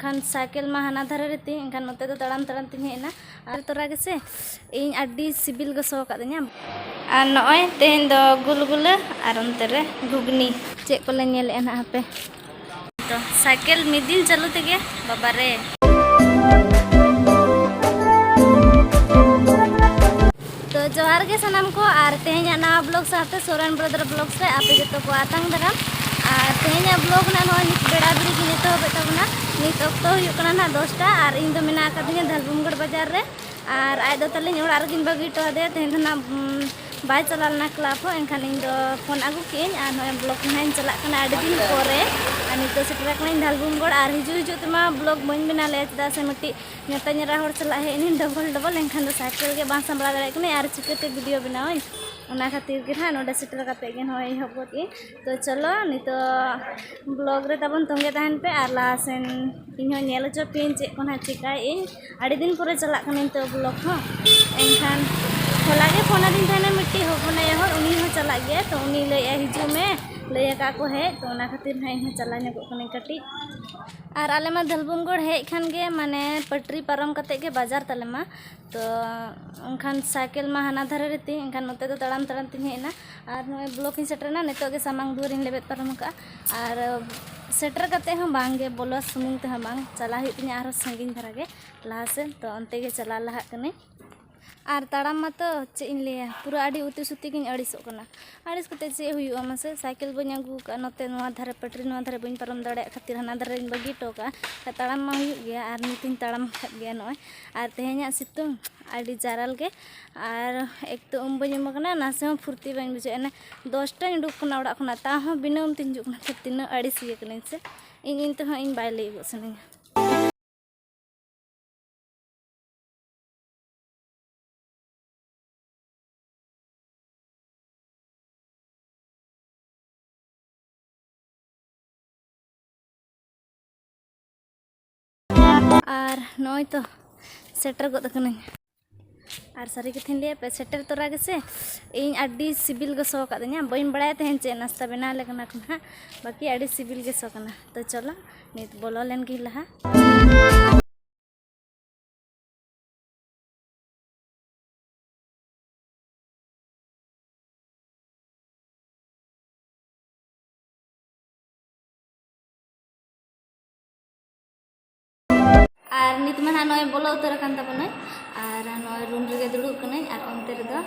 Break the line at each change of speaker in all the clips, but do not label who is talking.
एनखान cycle मा हाना धारे रेती एनखान नोते दो तड़ाम तड़ाम तीन हेना आर तोरा गेसे इन अड्डी सिबिल गो सो कादिया आर नॉय तेहेन दो गुलगुला आर ओनते रे घुगनी चे कोले नेले एना हापे तो साइकिल मिद दिन चालू तेगे बाबा रे तो जोहार के सनाम को आर तेहेना नवा ब्लॉग साथे सोरेन ब्रदर ब्लॉग से आपे जतो को आतंग दराम और तेहेना ब्लॉग ना नो नित बेड़ा बिड़ी की नितो बेताबना नित अक्तो हुयु कना ना 10टा और इन दो मेना कादिया धलबुमगढ़ बाजार रे और आज दो तलिन ओड़ा रगिन बगी तो दे तेहेन ना बाय चलाना क्लाब एनखान इन दो फोन आगु केन और नय ब्लॉग नाइन चला कना आडी दिन पोरे और नित सेटरा कना धलबुमगढ़ और हिजु हिजु तमा ब्लॉग बन बिना ले चदा से मटी नेता नेरा होड़ चला हे इन डबल डबल एनखान दो साइकिल के बां संबड़ा दाड़े कने और चिकते वीडियो बनाओ उना खातिर के ना नोडे सेटर काते गेन होय हबोती तो चलो नितो ब्लॉग रे तबन तंगे तहन पे और लासेन इन हो नेल जो पेन चे कोना चिकाय इन आडी दिन पोरे चला कने तो ब्लॉग हो एनखान होलागे फोन दिन थाने मिट्टी हो बने हो उनी हो चला गया तो उनी ले हिजू में ले का को है तो उना खातिर ना इन चला नको कने कटी और आले मा धलबुमगढ़ हेज खान गे माने पटरी पारम कते के बाजार तले मा तो उनखान साइकिल मा हाना धारे रेती एनखान नोते दो तड़ाम तड़ाम तीन हेना और नय ब्लॉक इन सेटरना नितो गे सामांग दुवर इन लेबेत पारम का और सेटर कते हम बांगे बोलो सुमुंग ते हम बांग चला हुई तिनी आरो संगिन धरा गे लहा से तो अंते गे चला लहा कने और तड़ाम मा तो चे इन लिया पूरा आड़ी उती सुती गिन अड़िसो कना अड़िस कते चे हुयुआ मासे साइकिल बन अगू का नोते नोआ धारे पटरी नोआ धारे बन परम दड़े खातिर हाना धारे बगी टोका तड़ाम मा हुयु गया और नितिन तड़ाम खत गया नय और तेहेना सितुंग आड़ी जाराल के और एक तो बन कना नासे हो फुर्ती बन बुझे एने 10टा उडुक कना ओड़ा खना ता हो बिनम तिन जुक ना तिना अड़िस ये कने से इन तो इन बाय ले गो सने और नय तो सेटर गद कना और सारी कथिन लिया पे सेटर तोरा गेसे इन अड्डी सिबिल गो सो कादिया बइन बड़ाय तेहन चे नाश्ता बना ले कना कना बाकी अड्डी सिबिल गे सो कना तो चलो नित बोलो लेन गी लहा और नित में नय बोलो उतर कान तबना और नय रूम रे दुड़ुब कने और अंते रे दो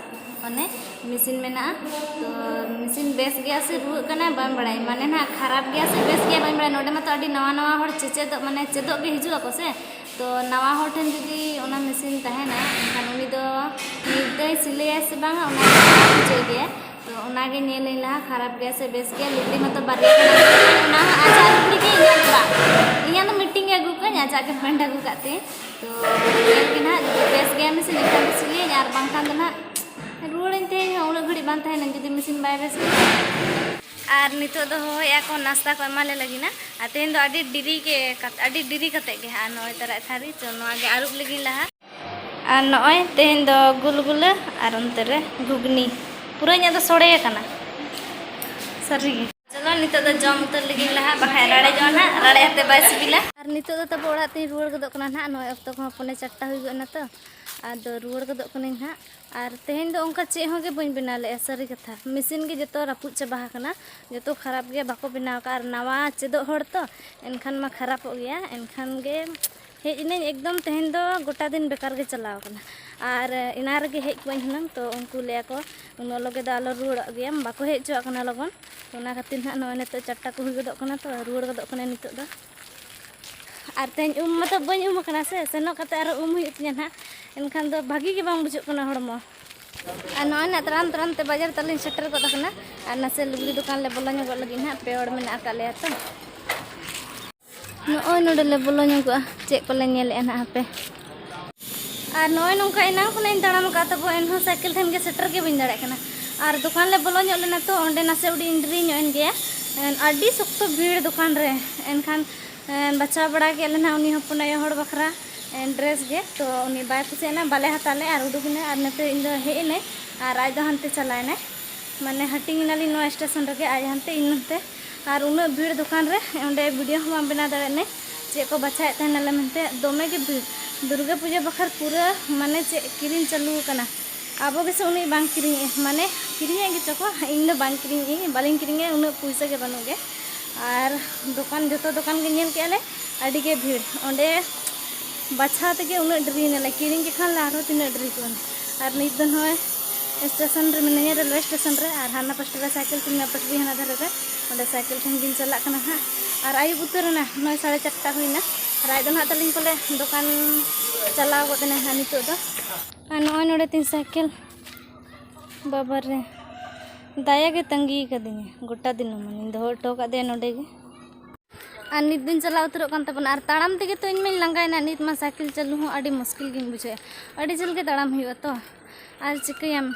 ओने मशीन मेना तो मशीन बेस गया से रुआ कने बम बड़ाई माने ना खराब गया से बेस गया बम बड़ाई नोडे मा तो अडी नवा नवा होड़ चेचे दो माने चेदो के हिजु ako से तो नवा होड़ ठन जदी ओना मशीन तहेना एनखान उनी दो निदय सिले से बांगा ओना बुझे गया तो ओना गे नेल लहा खराब गया से बेस गया लुगड़ी मा तो बारे ओना आजा लुगड़ी के इया इया तो मीटिंग अगू कन आजा के फ्रेंड अगू काते तो नेल के ना बेस गया मशीन एनखान सिले यार बांखान दो ना रुड़न ते उन घड़ी बान तहन जदी मशीन बाय बेस और नितो दो होया को नाश्ता को एमाले लगी ना आ तेन दो अडी डिरी कते गे आ नय तरा थारी तो नवा गे आरुब लगी लहा आ नय तेन दो गुलगुला और ओनते रे घुगनी पूरा nya दो सोड़े कना सरी चलो नितो दो जम उतर लगी लहा बखाय राड़े जोना राड़े हते बाय सिबिला और नितो दो तब ओड़ा ते रुड़ गदो कना ना नय अक्तो को पने 4टा हुई गना तो आदो रुड़ गदो कने ना और तेहन दो उनका चे हो गे बन बना ले सरी कथा मशीन के जतो रापुच चाबा कना जतो खराब गया बाको बनाव का और नवा चेदो होड़ तो एनखान मा खराब हो गया एनखान गे हेज इन एकदम तेहन दो गोटा दिन बेकार गे चलाव कना और इना रे हेज बन हनम तो उनको ले को उन लगे दो आलो रुड़ गया बाको हेज जो कना लगन तो ना खातिर ना नय नेतो 4टा को हुई गदो कना तो रुड़ गदो कना नितो दो और तेहन मतलब बन कना से सेनो कते आरो हुई तिया ना एनखान दो भागी के बांग बुझो कना हड़मो और नय ना तराम तराम ते बाजार तलिन सेटर गद कना और नासे लुगड़ी दुकान ले बोलो ᱧᱚᱜ लगी ना पेड़ में ना काले तो नय नोडे ले बोलो ᱧᱚᱜ चे को ले नेले ना हापे और नय नोंका इना खना इन तड़ाम का तबो एनहो साइकिल ठेन गे सेटर के बइन दाड़े कना और दुकान ले बोलो ᱧᱚᱜ लेना तो ओंडे नासे उडी इंड्री ᱧᱚᱜ एन गया अड्डी सख्तो भीड़ दुकान रे एनखान बचा बड़ा के लेना उनी हपना होड़ बखरा ड्रेस गे तो उनी बाय कुसेना बाले हताले और उडुकने और नते इन हेने और आज हनते चलाने माने हटिंग नाली नो स्टेशन रे आज हनते इन नते और उन भीड़ दुकान रे ओंडे वीडियो हम बना दाड़े चे को बचाए तहनाले मेनते दोमे के भीड़ दुर्गा पूजा बखर पूरा माने चे किरिंग चालू कना अब के से उन्हें बांग किरिंग माने किरिंग के चको इन दो बांग किरिंग बालिंग किरिंग उन पैसा के बनोगे और दुकान जो दुकान के नेल के अड़ी के भीड़ ओंडे बाछा तक उन ड्री ने किरिंग के खान लारो तीन ड्री को और नित दिन हो स्टेशन रे मिने रेलवे स्टेशन रे और हाना पास रे साइकिल तीन पटरी हाना धरे रे ओंडे साइकिल ठन गिन चला कना हा और आयु उतर ना 9:30 हुईना राय दो ना तलिंग पले दुकान चलाव गोतना हा नितो दो आ नय नोडे तीन साइकिल बाबर रे दाया के तंगी कदिने गोटा दिन मन दो टो का दे नोडे गे और नित दिन चला उतरो कान तबन और ताड़ाम तेगे तो इन लंगायना नित मा साइकिल चलू हो अड़ी मुश्किल गिन बुझे अड़ी जल के ताड़ाम हुआ तो और चिकयाम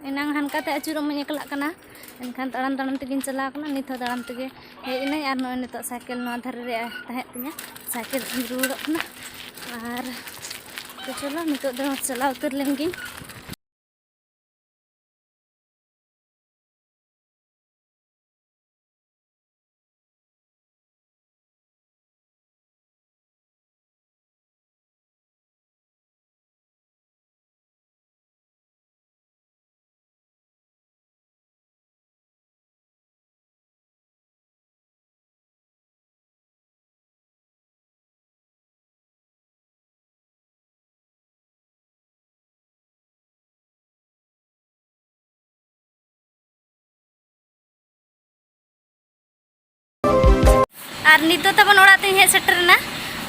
एनांग हानकाते अचुरो मन एकला कना एनखान ताड़ाम ताड़ाम तेगिन चला कना नित हो ताड़ाम तेगे हेज इनाई और नय नितो साइकिल नो धरे रे तहे तिया साइकिल रुड़ो कना और तो चलो नितो दो चला उतर लेंगी और नितो तबन ओड़ा तीन हेज सेटरना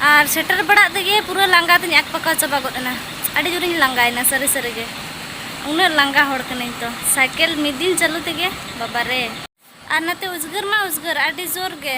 और सेटर बड़ा तेगे पूरा लांगा तीन एक पका चाबा गोदना अड़ी जोरिन लांगायना सरी सरी गे उन्हें लांगा होड़ कनाई तो साइकिल मिद दिन चालू तेगे बाबा रे और नाते उजगर मा उजगर अड़ी जोर गे